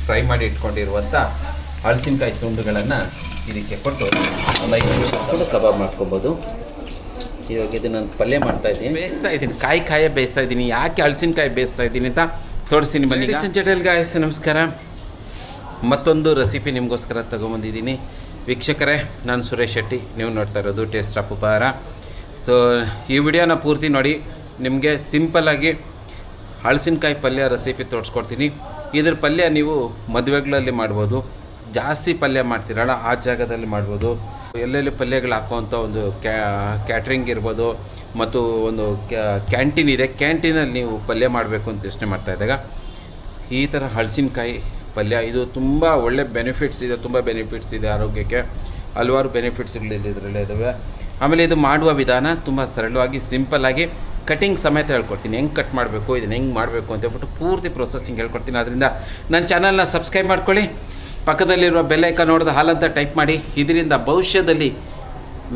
Fry ಮಾಡಿ ಇಟ್ಕೊಂಡಿರುವಂಥ ಹಲಸಿನಕಾಯಿ ತುಂಡುಗಳನ್ನು ಇದಕ್ಕೆ ಕೊಟ್ಟು ಒಂದು 5 ನಿಮಿಷ ಕೂಡ ಕಬಾಬ್ ಮಾಡ್ಕೊಬೋದು. ಇವಾಗ ಇದನ್ನು ನಾನು ಪಲ್ಯ ಮಾಡ್ತಾಯಿದ್ದೀನಿ, ಬೇಯಿಸ್ತಾ ಇದ್ದೀನಿ, ಕಾಯಿ ಬೇಯಿಸ್ತಾ ಇದ್ದೀನಿ. ಯಾಕೆ ಹಲಸಿನಕಾಯಿ ಬೇಯಿಸ್ತಾ ಇದ್ದೀನಿ ಅಂತ ತೋರಿಸ್ತೀನಿ ಬನ್ನಿ. ಸಂಚಟಲ್ ಗಾಯ್ಸ್, ನಮಸ್ಕಾರ. ಮತ್ತೊಂದು ರೆಸಿಪಿ ನಿಮಗೋಸ್ಕರ ತೊಗೊಂಬಂದಿದ್ದೀನಿ ವೀಕ್ಷಕರೇ. ನಾನು ಸುರೇಶ್ ಶೆಟ್ಟಿ, ನೀವು ನೋಡ್ತಾ ಇರೋದು ಟೇಸ್ಟ್ ಆಫ್ ಉಪಹಾರ. ಸೊ ಈ ವಿಡಿಯೋನ ಪೂರ್ತಿ ನೋಡಿ, ನಿಮಗೆ ಸಿಂಪಲ್ಲಾಗಿ ಹಲಸಿನಕಾಯಿ ಪಲ್ಯ ರೆಸಿಪಿ ತೋರಿಸ್ಕೊಡ್ತೀನಿ. ಇದ್ರ ಪಲ್ಯ ನೀವು ಮದುವೆಗಳಲ್ಲಿ ಮಾಡ್ಬೋದು, ಜಾಸ್ತಿ ಪಲ್ಯ ಮಾಡ್ತೀರಲ್ಲ ಆ ಜಾಗದಲ್ಲಿ ಮಾಡ್ಬೋದು. ಎಲ್ಲೆಲ್ಲಿ ಪಲ್ಯಗಳು ಹಾಕೋವಂಥ ಒಂದು ಕ್ಯಾಟ್ರಿಂಗ್ ಇರ್ಬೋದು, ಮತ್ತು ಒಂದು ಕ್ಯಾಂಟೀನ್ ಇದೆ, ಕ್ಯಾಂಟೀನಲ್ಲಿ ನೀವು ಪಲ್ಯ ಮಾಡಬೇಕು ಅಂತ ಯೋಚನೆ ಮಾಡ್ತಾಯಿದ್ದಾಗ ಈ ಥರ ಹಲಸಿನಕಾಯಿ ಪಲ್ಯ ಇದು ತುಂಬ ಒಳ್ಳೆ ಬೆನಿಫಿಟ್ಸ್ ಇದೆ, ತುಂಬ ಬೆನಿಫಿಟ್ಸ್ ಇದೆ ಆರೋಗ್ಯಕ್ಕೆ. ಹಲವಾರು ಬೆನಿಫಿಟ್ಸ್ಗಳಿದೆ ಇದರಲ್ಲಿ ಇದ್ದಾವೆ. ಆಮೇಲೆ ಇದು ಮಾಡುವ ವಿಧಾನ ತುಂಬ ಸರಳವಾಗಿ ಸಿಂಪಲ್ಲಾಗಿ ಕಟಿಂಗ್ ಸಮೇತ ಹೇಳ್ಕೊಡ್ತೀನಿ, ಹೆಂಗೆ ಕಟ್ ಮಾಡಬೇಕು, ಇದನ್ನು ಹೆಂಗೆ ಮಾಡಬೇಕು ಅಂತ ಹೇಳ್ಬಿಟ್ಟು ಪೂರ್ತಿ ಪ್ರೊಸೆಸಿಂಗ್ ಹೇಳ್ಕೊಡ್ತೀನಿ. ಅದರಿಂದ ನನ್ನ ಚಾನಲ್ನ ಸಬ್ಸ್ಕ್ರೈಬ್ ಮಾಡ್ಕೊಳ್ಳಿ, ಪಕ್ಕದಲ್ಲಿರುವ ಬೆಲ್ ಐಕಾನ್ ನೋಡಿದ ಹಾಲಂತ ಟೈಪ್ ಮಾಡಿ. ಇದರಿಂದ ಭವಿಷ್ಯದಲ್ಲಿ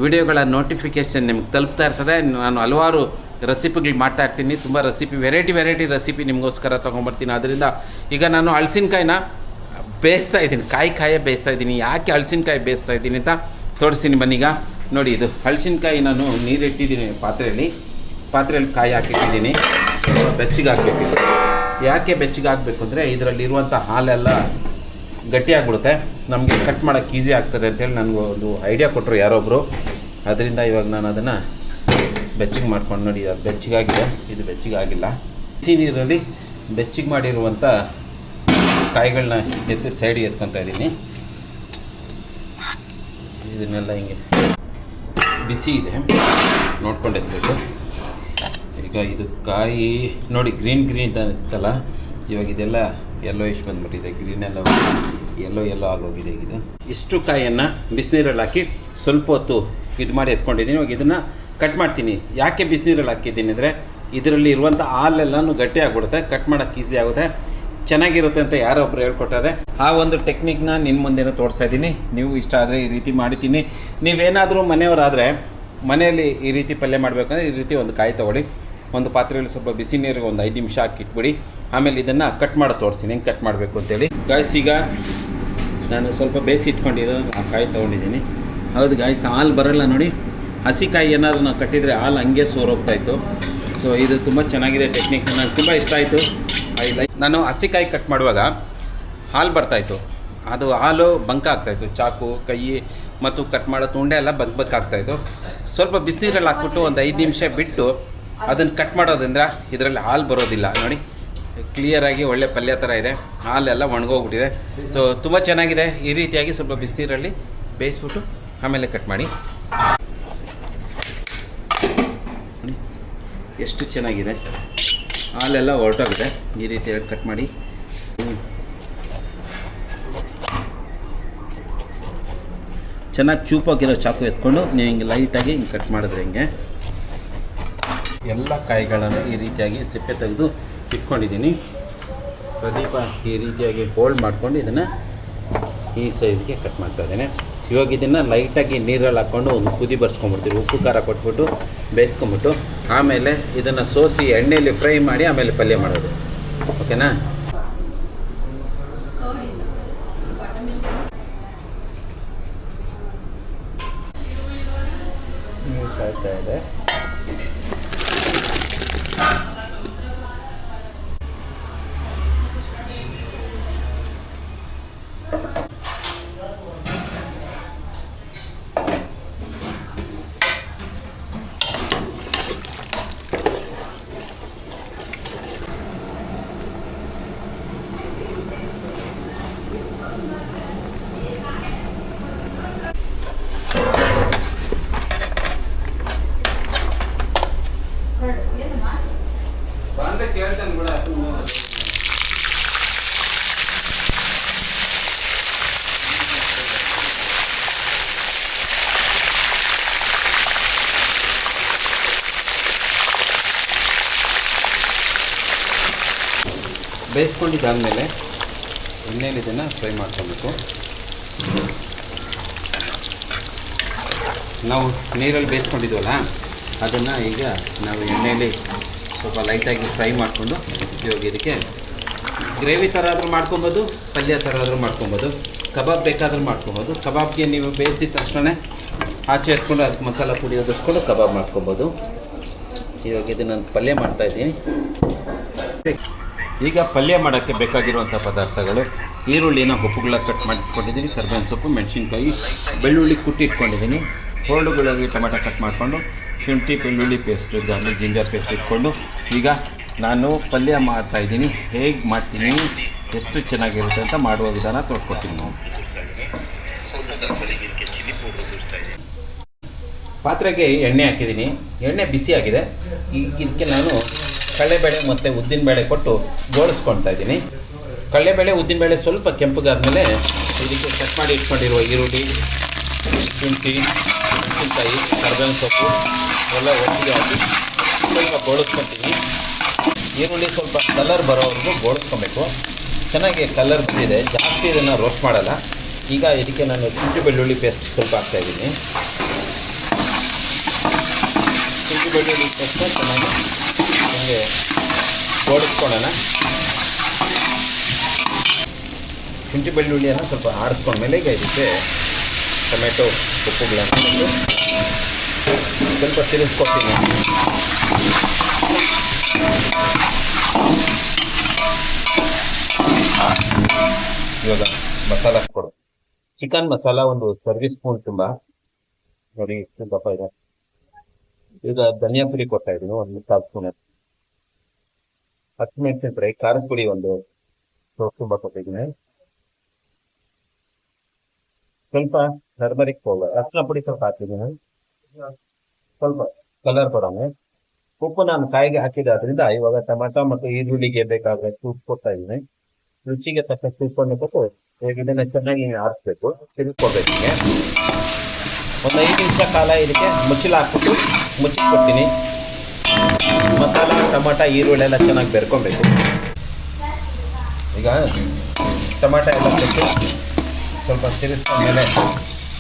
ವಿಡಿಯೋಗಳ ನೋಟಿಫಿಕೇಷನ್ ನಿಮ್ಗೆ ತಲುಪ್ತಾ ಇರ್ತದೆ. ನಾನು ಹಲವಾರು ರೆಸಿಪಿಗಳು ಮಾಡ್ತಾಯಿರ್ತೀನಿ, ತುಂಬ ವೆರೈಟಿ ರೆಸಿಪಿ ನಿಮಗೋಸ್ಕರ ತೊಗೊಂಬರ್ತೀನಿ. ಅದರಿಂದ ಈಗ ನಾನು ಹಲಸಿನಕಾಯಿನ ಬೇಯಿಸ್ತಾ ಇದ್ದೀನಿ, ಕಾಯಿ ಬೇಯಿಸ್ತಾ ಇದ್ದೀನಿ. ಯಾಕೆ ಹಲಸಿನಕಾಯಿ ಬೇಯಿಸ್ತಾ ಇದ್ದೀನಿ ಅಂತ ತೋರಿಸ್ತೀನಿ ಬನ್ನೀಗ. ನೋಡಿ, ಇದು ಹಲಸಿನಕಾಯಿ ನಾನು ನೀರಿಟ್ಟಿದ್ದೀನಿ, ಪಾತ್ರೆಯಲ್ಲಿ ಕಾಯಿ ಹಾಕಿಟ್ಟಿದ್ದೀನಿ, ಬೆಚ್ಚಗೆ ಹಾಕಿಟ್ಟಿದ್ದೀನಿ. ಯಾಕೆ ಬೆಚ್ಚಗೆ ಹಾಕಬೇಕು ಅಂದರೆ ಇದರಲ್ಲಿರುವಂಥ ಹಾಲೆಲ್ಲ ಗಟ್ಟಿಯಾಗ್ಬಿಡುತ್ತೆ, ನಮಗೆ ಕಟ್ ಮಾಡೋಕ್ಕೆ ಈಸಿ ಆಗ್ತದೆ ಅಂತೇಳಿ ನನಗೆ ಒಂದು ಐಡಿಯಾ ಕೊಟ್ಟರು ಯಾರೊಬ್ಬರು. ಅದರಿಂದ ಇವಾಗ ನಾನು ಅದನ್ನು ಬೆಚ್ಚಗೆ ಮಾಡ್ಕೊಂಡು ನೋಡಿ, ಅದು ಬೆಚ್ಚಗಾಗಿದೆ, ಇದು ಬೆಚ್ಚಗಾಗಿಲ್ಲ. ಬಿಸಿ ನೀರಲ್ಲಿ ಬೆಚ್ಚಗೆ ಮಾಡಿರುವಂಥ ಕಾಯಿಗಳನ್ನ ಎತ್ತಿ ಸೈಡಿಗೆ ಎತ್ಕೊತಾ ಇದ್ದೀನಿ. ಇದನ್ನೆಲ್ಲ ಹಿಂಗೆ ಬಿಸಿ ಇದೆ, ನೋಡ್ಕೊಂಡು ಎತ್ತಬೇಕು. ಈಗ ಇದು ಕಾಯಿ ನೋಡಿ, ಗ್ರೀನ್ ಇತ್ತಲ್ಲ, ಇವಾಗ ಇದೆಲ್ಲ ಎಲ್ಲೋ ಇಷ್ಟು ಬಂದುಬಿಟ್ಟಿದೆ, ಗ್ರೀನ್ ಎಲ್ಲ ಎಲ್ಲೋ ಆಗೋಗಿದೆ. ಇದು ಇಷ್ಟು ಕಾಯಿಯನ್ನು ಬಿಸಿನೀರಲ್ಲಿ ಹಾಕಿ ಸ್ವಲ್ಪ ಹೊತ್ತು ಇದು ಮಾಡಿ ಎತ್ಕೊಂಡಿದ್ದೀನಿ. ಇವಾಗ ಇದನ್ನು ಕಟ್ ಮಾಡ್ತೀನಿ. ಯಾಕೆ ಬಿಸಿನೀರಲ್ಲಿ ಹಾಕಿದ್ದೀನಿ ಅಂದರೆ ಇದರಲ್ಲಿ ಇರುವಂಥ ಹಾಲೆಲ್ಲನೂ ಗಟ್ಟಿ ಆಗಿಬಿಡುತ್ತೆ, ಕಟ್ ಮಾಡೋಕ್ಕೆ ಈಸಿ ಆಗುತ್ತೆ, ಚೆನ್ನಾಗಿರುತ್ತೆ ಅಂತ ಯಾರೊಬ್ಬರು ಹೇಳ್ಕೊಟ್ಟಾರೆ. ಆ ಒಂದು ಟೆಕ್ನಿಕ್ನ ನಿಮ್ಮ ಮುಂದೆನೂ ತೋರಿಸ್ತಾ ಇದ್ದೀನಿ. ನೀವು ಇಷ್ಟ ಆದರೆ ಈ ರೀತಿ ಮಾಡ್ತೀನಿ. ನೀವೇನಾದರೂ ಮನೆಯವರಾದರೆ ಮನೆಯಲ್ಲಿ ಈ ರೀತಿ ಪಲ್ಯ ಮಾಡಬೇಕಂದ್ರೆ ಈ ರೀತಿ ಒಂದು ಕಾಯಿ ತೊಗೊಳ್ಳಿ, ಒಂದು ಪಾತ್ರೆಯಲ್ಲಿ ಸ್ವಲ್ಪ ಬಿಸಿ ನೀರಿಗೆ ಒಂದು 5 ನಿಮಿಷ ಹಾಕಿಟ್ಬಿಡಿ. ಆಮೇಲೆ ಇದನ್ನು ಕಟ್ ಮಾಡಿ ತೋರಿಸ್ತೀನಿ ಹೆಂಗೆ ಕಟ್ ಮಾಡಬೇಕು ಅಂತೇಳಿ. ಗಾಯ್ಸ್, ಈಗ ನಾನು ಸ್ವಲ್ಪ ಬೇಯಿಸಿ ಇಟ್ಕೊಂಡಿದ್ದು ಆ ಕಾಯಿ ತೊಗೊಂಡಿದ್ದೀನಿ. ಹೌದು ಗಾಯ್ಸ್, ಹಾಲು ಬರೋಲ್ಲ ನೋಡಿ, ಹಸಿಕಾಯಿ ಏನಾದರೂ ನಾವು ಕಟ್ಟಿದರೆ ಹಾಲು ಹಂಗೆ ಸೋರೋಗ್ತಾಯಿತ್ತು. ಸೊ ಇದು ತುಂಬ ಚೆನ್ನಾಗಿದೆ ಟೆಕ್ನಿಕ್, ನನಗೆ ತುಂಬ ಇಷ್ಟ ಆಯಿತು. ನಾನು ಹಸಿಕಾಯಿ ಕಟ್ ಮಾಡುವಾಗ ಹಾಲು ಬರ್ತಾಯಿತ್ತು, ಅದು ಹಾಲು ಬಂಕ ಆಗ್ತಾಯಿತ್ತು, ಚಾಕು ಕೈ ಮತ್ತು ಕಟ್ ಮಾಡೋ ತುಂಡೆ ಎಲ್ಲ ಆಗ್ತಾಯಿತ್ತು. ಸ್ವಲ್ಪ ಬಿಸಿನೀರಲ್ಲಿ ಹಾಕ್ಬಿಟ್ಟು ಒಂದು 5 ನಿಮಿಷ ಬಿಟ್ಟು ಅದನ್ನು ಕಟ್ ಮಾಡೋದ್ರಿಂದ ಇದರಲ್ಲಿ ಹಾಲು ಬರೋದಿಲ್ಲ. ನೋಡಿ, ಕ್ಲಿಯರಾಗಿ ಒಳ್ಳೆ ಪಲ್ಯ ಥರ ಇದೆ, ಹಾಲೆಲ್ಲ ಒಣಗೋಗ್ಬಿಟ್ಟಿದೆ. ಸೊ ತುಂಬ ಚೆನ್ನಾಗಿದೆ. ಈ ರೀತಿಯಾಗಿ ಸ್ವಲ್ಪ ಬಿಸಿನೀರಲ್ಲಿ ಬೇಯಿಸ್ಬಿಟ್ಟು ಆಮೇಲೆ ಕಟ್ ಮಾಡಿ. ನೋಡಿ ಎಷ್ಟು ಚೆನ್ನಾಗಿದೆ, ಹಾಲೆಲ್ಲ ಹೊರಟೋಗಿದೆ. ಈ ರೀತಿಯಾಗಿ ಕಟ್ ಮಾಡಿ. ಚೆನ್ನಾಗಿ ಚೂಪಾಗಿರೋ ಚಾಕು ಎತ್ಕೊಂಡು ನೀವು ಹಿಂಗೆ ಲೈಟಾಗಿ ಹಿಂಗೆ ಕಟ್ ಮಾಡಿದ್ರೆ ಹಿಂಗೆ ಎಲ್ಲ ಕಾಯಿಗಳನ್ನು ಈ ರೀತಿಯಾಗಿ ಸಿಪ್ಪೆ ತೆಗೆದು ಇಟ್ಕೊಂಡಿದ್ದೀನಿ. ಪ್ರದೀಪ ಈ ರೀತಿಯಾಗಿ ಹೋಲ್ಡ್ ಮಾಡ್ಕೊಂಡು ಇದನ್ನು ಈ ಸೈಜ್ಗೆ ಕಟ್ ಮಾಡ್ತಾ ಇದ್ದೇನೆ. ಇವಾಗ ಇದನ್ನು ಲೈಟಾಗಿ ನೀರಲ್ಲಿ ಹಾಕ್ಕೊಂಡು ಒಂದು ಕುದಿ ಬರ್ಸ್ಕೊಂಡ್ಬಿಡ್ತೀವಿ, ಉಪ್ಪು ಖಾರ ಕೊಟ್ಬಿಟ್ಟು ಬೇಯಿಸ್ಕೊಂಬಿಟ್ಟು ಆಮೇಲೆ ಇದನ್ನು ಸೋಸಿ ಎಣ್ಣೆಯಲ್ಲಿ ಫ್ರೈ ಮಾಡಿ ಆಮೇಲೆ ಪಲ್ಯ ಮಾಡೋದು. ಓಕೆನಾ? ಕಾಯ್ತಾ ಇದೆ. ಬೇಯಿಸ್ಕೊಂಡಿದ್ದಾದಮೇಲೆ ಎಣ್ಣೆಯಲ್ಲಿ ಇದನ್ನು ಫ್ರೈ ಮಾಡ್ಕೊಬೇಕು. ನಾವು ನೀರಲ್ಲಿ ಬೇಯಿಸ್ಕೊಂಡಿದ್ವಲ್ಲ ಅದನ್ನು ಈಗ ನಾವು ಎಣ್ಣೆಯಲ್ಲಿ ಸ್ವಲ್ಪ ಲೈಟಾಗಿ ಫ್ರೈ ಮಾಡಿಕೊಂಡು ಇವಾಗ ಇದಕ್ಕೆ ಗ್ರೇವಿ ಥರ ಆದರೂ ಮಾಡ್ಕೊಬೋದು, ಪಲ್ಯ ಥರ ಆದರೂ ಮಾಡ್ಕೊಬೋದು, ಕಬಾಬ್ ಬೇಕಾದರೂ ಮಾಡ್ಕೊಬೋದು. ಕಬಾಬ್ಗೆ ನೀವು ಬೇಯಿಸಿದ ತಕ್ಷಣ ಆಚೆ ಎತ್ಕೊಂಡು ಅದಕ್ಕೆ ಮಸಾಲ ಪುಡಿ ಒದಿಸ್ಕೊಂಡು ಕಬಾಬ್ ಮಾಡ್ಕೊಬೋದು. ಇವಾಗ ಇದನ್ನು ನಾನು ಪಲ್ಯ ಮಾಡ್ತಾಯಿದ್ದೀನಿ. ಈಗ ಪಲ್ಯ ಮಾಡೋಕ್ಕೆ ಬೇಕಾಗಿರುವಂಥ ಪದಾರ್ಥಗಳು: ಈರುಳ್ಳಿನ ಉಪ್ಪುಗಳ ಕಟ್ ಮಾಡಿ ಇಟ್ಕೊಂಡಿದ್ದೀನಿ, ಕರಿಬೇವಿನ ಸೊಪ್ಪು, ಮೆಣಸಿನ್ಕಾಯಿ, ಬೆಳ್ಳುಳ್ಳಿ ಕುಟ್ಟಿ ಇಟ್ಕೊಂಡಿದ್ದೀನಿ, ಹೋಳುಗಳಲ್ಲಿ ಟೊಮೆಟೊ ಕಟ್ ಮಾಡಿಕೊಂಡು, ಶುಂಠಿ ಬೆಳ್ಳುಳ್ಳಿ ಪೇಸ್ಟ್, ಆಮೇಲೆ ಜಿಂಜರ್ ಪೇಸ್ಟ್ ಇಟ್ಕೊಂಡು ಈಗ ನಾನು ಪಲ್ಯ ಮಾಡ್ತಾಯಿದ್ದೀನಿ. ಹೇಗೆ ಮಾಡ್ತೀನಿ, ಎಷ್ಟು ಚೆನ್ನಾಗಿರುತ್ತೆ ಅಂತ ಮಾಡುವ ವಿಧಾನ ತೋರಿಸ್ಕೊಡ್ತೀನಿ ನಾವು. ಪಾತ್ರೆಗೆ ಎಣ್ಣೆ ಹಾಕಿದ್ದೀನಿ, ಎಣ್ಣೆ ಬಿಸಿ ಆಗಿದೆ. ಈಗ ಇದಕ್ಕೆ ನಾನು ಕಡಲೆಬೇಳೆ ಮತ್ತು ಉದ್ದಿನಬೇಳೆ ಕೊಟ್ಟು ಗೋಳಿಸ್ಕೊಳ್ತಾ ಇದ್ದೀನಿ. ಕಡಲೆಬೇಳೆ ಉದ್ದಿನಬೇಳೆ ಸ್ವಲ್ಪ ಕೆಂಪಗಾದ್ಮೇಲೆ ಇದಕ್ಕೆ ಕಟ್ ಮಾಡಿ ಇಟ್ಕೊಂಡಿರುವ ಈರುಳ್ಳಿ, ಶುಂಠಿ, ಮೆಣಸಿನ್ಕಾಯಿ, ಕರಿಬೇವಿನ ಸೊಪ್ಪು ಎಲ್ಲ ಒಟ್ಟಿಗೆ ಹಾಕಿ ಸ್ವಲ್ಪ ಗೋಳಿಸ್ಕೊತೀನಿ. ಈರುಳ್ಳಿ ಸ್ವಲ್ಪ ಕಲರ್ ಬರೋವರೆಗೂ ಗೋಳಿಸ್ಕೊಬೇಕು. ಚೆನ್ನಾಗಿ ಕಲರ್ ಬಂದಿದೆ, ಜಾಸ್ತಿ ಇದನ್ನು ರೋಸ್ಟ್ ಮಾಡಲ್ಲ. ಈಗ ಇದಕ್ಕೆ ನಾನು ಶುಂಠಿ ಬೆಳ್ಳುಳ್ಳಿ ಪೇಸ್ಟ್ ಸ್ವಲ್ಪ ಹಾಕ್ತಾಯಿದ್ದೀನಿ. ಶುಂಠಿ ಬೆಳ್ಳುಳ್ಳಿ ಪೇಸ್ಟ್ ಚೆನ್ನಾಗಿ ಹೀಗೆ ಗೋಳಿಸ್ಕೊಳ್ಳೋಣ. ಶುಂಠಿ ಬೆಳ್ಳುಳ್ಳಿಯನ್ನು ಸ್ವಲ್ಪ ಆಡಿಸ್ಕೊಂಡ್ಮೇಲೆ ಈಗ ಇದಕ್ಕೆ ಟೊಮೆಟೊ ಉಪ್ಪುಗಳನ್ನು ಸ್ವಲ್ಪ ತಿರುಗಿಸ್ಕೊಡ್ತೀನಿ. ಇವಾಗ ಮಸಾಲ ಕೊಡು. ಚಿಕನ್ ಮಸಾಲ ಒಂದು ಸರ್ವಿಸ್ ಸ್ಪೂನ್ ತುಂಬ ನೋಡಿ, ಎಷ್ಟು ದಪ್ಪ ಇದೆ. ಈಗ ಧನಿಯಾ ಪುಡಿ ಕೊಡ್ತಾ ಇದ್ದೀನಿ, ಒಂದು 3 ಸ್ಪೂನ್. ಹಸಿಮೆಣಸಿನಕಾಯಿ ಖಾರದ ಪುಡಿ ಒಂದು ತುಂಬ ಕೊಟ್ಟಿದ್ದೀನಿ. ಸ್ವಲ್ಪ ಟರ್ಮರಿಕ್ ಪೌಡರ್, ಅರಿಶಿನ ಪುಡಿ ಸ್ವಲ್ಪ ಹಾಕಿದ್ದೀನಿ, ಸ್ವಲ್ಪ ಕಲರ್ ಬರೋಣ. ಉಪ್ಪು ನಾನು ಕಾಯಿಗೆ ಹಾಕಿದಾದ್ರಿಂದ ಇವಾಗ ಟೊಮಾಟೊ ಮತ್ತು ಈರುಳ್ಳಿಗೆ ಬೇಕಾದಷ್ಟು ಉಪ್ಪು ಕೊಡ್ತಾ ಇದ್ದೀನಿ. ರುಚಿಗೆ ತಕ್ಕಷ್ಟು ಉಪ್ಪನ್ನು ಕೊಟ್ಟು ಇದನ್ನು ಚೆನ್ನಾಗಿ ಆರಿಸ್ಬೇಕು, ತಿರುಗಿಸ್ಕೊಳ್ಬೇಕು. ಒಂದು 5 ನಿಮಿಷ ಕಾಲ ಇದಕ್ಕೆ ಮುಚ್ಚಳ ಹಾಕ್ಬಿಟ್ಟು ಮುಚ್ಚಿಕೊಡ್ತೀನಿ. ಮಸಾಲ, ಟೊಮಾಟೊ, ಈರುಳ್ಳಿ ಎಲ್ಲ ಚೆನ್ನಾಗಿ ಬೆರ್ಕೊಬೇಕು. ಈಗ ಟೊಮಾಟೊ ಎಲ್ಲ ಕೊಟ್ಟು ಸ್ವಲ್ಪ ತಿರುಗಿಸ್ಕೊಂಡ್ಮೇಲೆ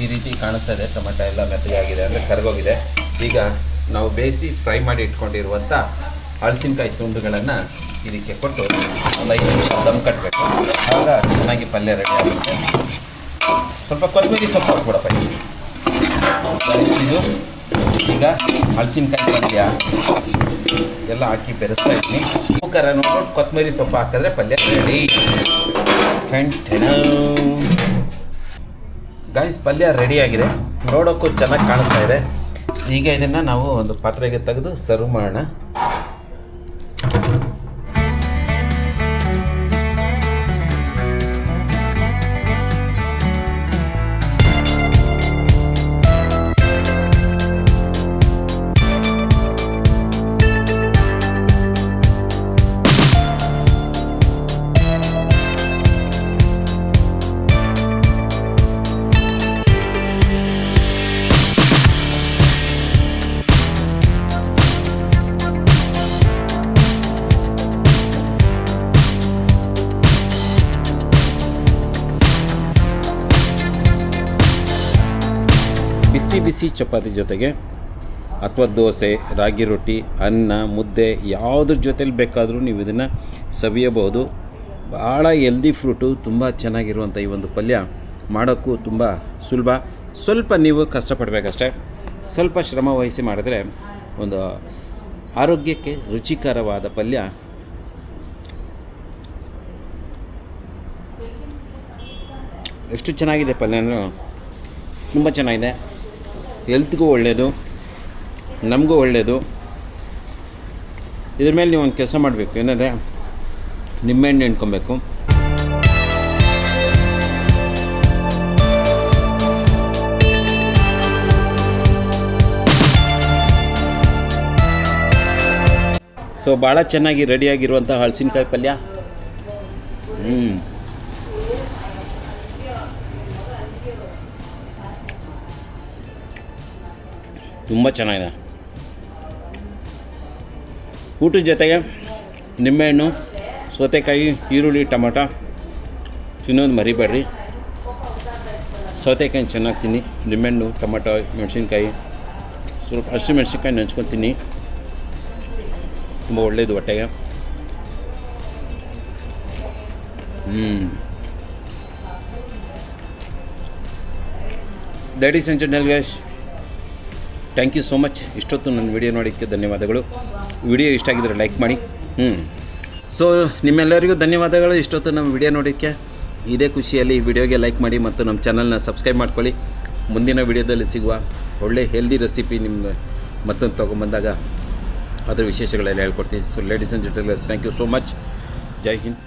ಈ ರೀತಿ ಕಾಣಿಸ್ತಾ ಇದೆ. ಟೊಮಾಟೊ ಎಲ್ಲ ಮೆತ್ತಗಾಗಿದೆ, ಅಂದರೆ ಕರಗೋಗಿದೆ. ಈಗ ನಾವು ಬೇಯಿಸಿ ಫ್ರೈ ಮಾಡಿ ಇಟ್ಕೊಂಡಿರುವಂಥ ಹಲಸಿನಕಾಯಿ ತುಂಡುಗಳನ್ನು ಇದಕ್ಕೆ ಕೊಟ್ಟು ಒಂದು 5 ನಿಮಿಷ ದಮ್ ಕಟ್ಟಬೇಕು. ಆಗ ಚೆನ್ನಾಗಿ ಪಲ್ಯ ರೆಡಿ ಆಗುತ್ತೆ. ಸ್ವಲ್ಪ ಕೊತ್ತಂಬರಿ ಸೊಪ್ಪು ಹಾಕ್ಬಿಡಪ್ಪ. ಇದು ಈಗ ಹಲಸಿನಕಾಯಿ ಪಲ್ಯ ಎಲ್ಲ ಹಾಕಿ ಬೆರೆಸ್ತಾ ಇದ್ದೀನಿ. ಕುಕ್ಕರ ನೋಡ್ಬಿಟ್ಟು ಕೊತ್ತಂಬರಿ ಸೊಪ್ಪು ಹಾಕಿದ್ರೆ ಪಲ್ಯ ರೆಡಿ. ಗಾಯ್ಸ್, ಪಲ್ಯ ರೆಡಿಯಾಗಿದೆ, ನೋಡೋಕ್ಕೂ ಚೆನ್ನಾಗಿ ಕಾಣಿಸ್ತಾ ಇದೆ. ಈಗ ಇದನ್ನು ನಾವು ಒಂದು ಪಾತ್ರೆಗೆ ತೆಗೆದು ಸರ್ವ್ ಮಾಡೋಣ. ಬಿಸಿ ಬಿಸಿ ಚಪಾತಿ ಜೊತೆಗೆ ಅಥವಾ ದೋಸೆ, ರಾಗಿ ರೊಟ್ಟಿ, ಅನ್ನ, ಮುದ್ದೆ ಯಾವುದ್ರ ಜೊತೆಲಿ ಬೇಕಾದರೂ ನೀವು ಇದನ್ನು ಸವಿಯಬಹುದು. ಭಾಳ ಹೆಲ್ದಿ ಫ್ರೂಟು, ತುಂಬ ಚೆನ್ನಾಗಿರುವಂಥ ಈ ಒಂದು ಪಲ್ಯ ಮಾಡೋಕ್ಕೂ ತುಂಬ ಸುಲಭ. ಸ್ವಲ್ಪ ನೀವು ಕಷ್ಟಪಡಬೇಕಷ್ಟೆ. ಸ್ವಲ್ಪ ಶ್ರಮ ವಹಿಸಿ ಮಾಡಿದ್ರೆ ಒಂದು ಆರೋಗ್ಯಕ್ಕೆ ರುಚಿಕರವಾದ ಪಲ್ಯ. ಎಷ್ಟು ಚೆನ್ನಾಗಿದೆ ಪಲ್ಯ ಅಂದರೆ ತುಂಬ ಚೆನ್ನಾಗಿದೆ. ಹೆಲ್ತ್ಗೂ ಒಳ್ಳೆಯದು, ನಮಗೂ ಒಳ್ಳೆಯದು. ಇದ್ರ ಮೇಲೆ ನೀವು ಒಂದು ಕೆಲಸ ಮಾಡಬೇಕು, ಏನಂದರೆ ನಿಂಬೆಹಣ್ಣು ಎಣ್ಕೊಬೇಕು. ಸೊ ಭಾಳ ಚೆನ್ನಾಗಿ ರೆಡಿಯಾಗಿರುವಂಥ ಹಲಸಿನಕಾಯಿ ಪಲ್ಯ. ತುಂಬ ಚೆನ್ನಾಗಿದೆ. ಊಟದ ಜೊತೆಗೆ ನಿಂಬೆಹಣ್ಣು, ಸೌತೆಕಾಯಿ, ಈರುಳ್ಳಿ, ಟೊಮೆಟೊ ತಿನ್ನೋದು ಮರಿಬೇಡ್ರಿ. ಸೌತೆಕಾಯಿ ಚೆನ್ನಾಗಿ ತಿನ್ನಿ, ನಿಂಬೆಹಣ್ಣು, ಟೊಮೆಟೊ, ಮೆಣಸಿನ್ಕಾಯಿ, ಸ್ವಲ್ಪ ಹಸಿಮೆಣಸಿನ್ಕಾಯಿ ನೆಂಚ್ಕೊಂಡು ತಿನ್ನಿ, ತುಂಬ ಒಳ್ಳೆಯದು ಹೊಟ್ಟೆಗೆ. Ladies and gentle guys, thank you so much. ಇಷ್ಟೊತ್ತು ನನ್ನ ವಿಡಿಯೋ ನೋಡೋಕ್ಕೆ ಧನ್ಯವಾದಗಳು. ವಿಡಿಯೋ ಇಷ್ಟ ಆಗಿದ್ರೆ ಲೈಕ್ ಮಾಡಿ. ಸೊ ನಿಮ್ಮೆಲ್ಲರಿಗೂ ಧನ್ಯವಾದಗಳು. ಇಷ್ಟೊತ್ತು ನಮ್ಮ ವಿಡಿಯೋ ನೋಡೋಕ್ಕೆ ಇದೇ ಖುಷಿಯಲ್ಲಿ ಈ ವಿಡಿಯೋಗೆ ಲೈಕ್ ಮಾಡಿ ಮತ್ತು ನಮ್ಮ ಚಾನಲ್ನ ಸಬ್ಸ್ಕ್ರೈಬ್ ಮಾಡ್ಕೊಳ್ಳಿ. ಮುಂದಿನ ವಿಡಿಯೋದಲ್ಲಿ ಸಿಗುವ ಒಳ್ಳೆ ಹೆಲ್ದಿ ರೆಸಿಪಿ ನಿಮ್ಗೆ ಮತ್ತೊಂದು ತೊಗೊಂಬಂದಾಗ ಅದರ ವಿಶೇಷಗಳೆಲ್ಲ ಹೇಳ್ಕೊಡ್ತೀನಿ. So ladies and gentle guys, thank you so much. ಜೈ ಹಿಂದ್.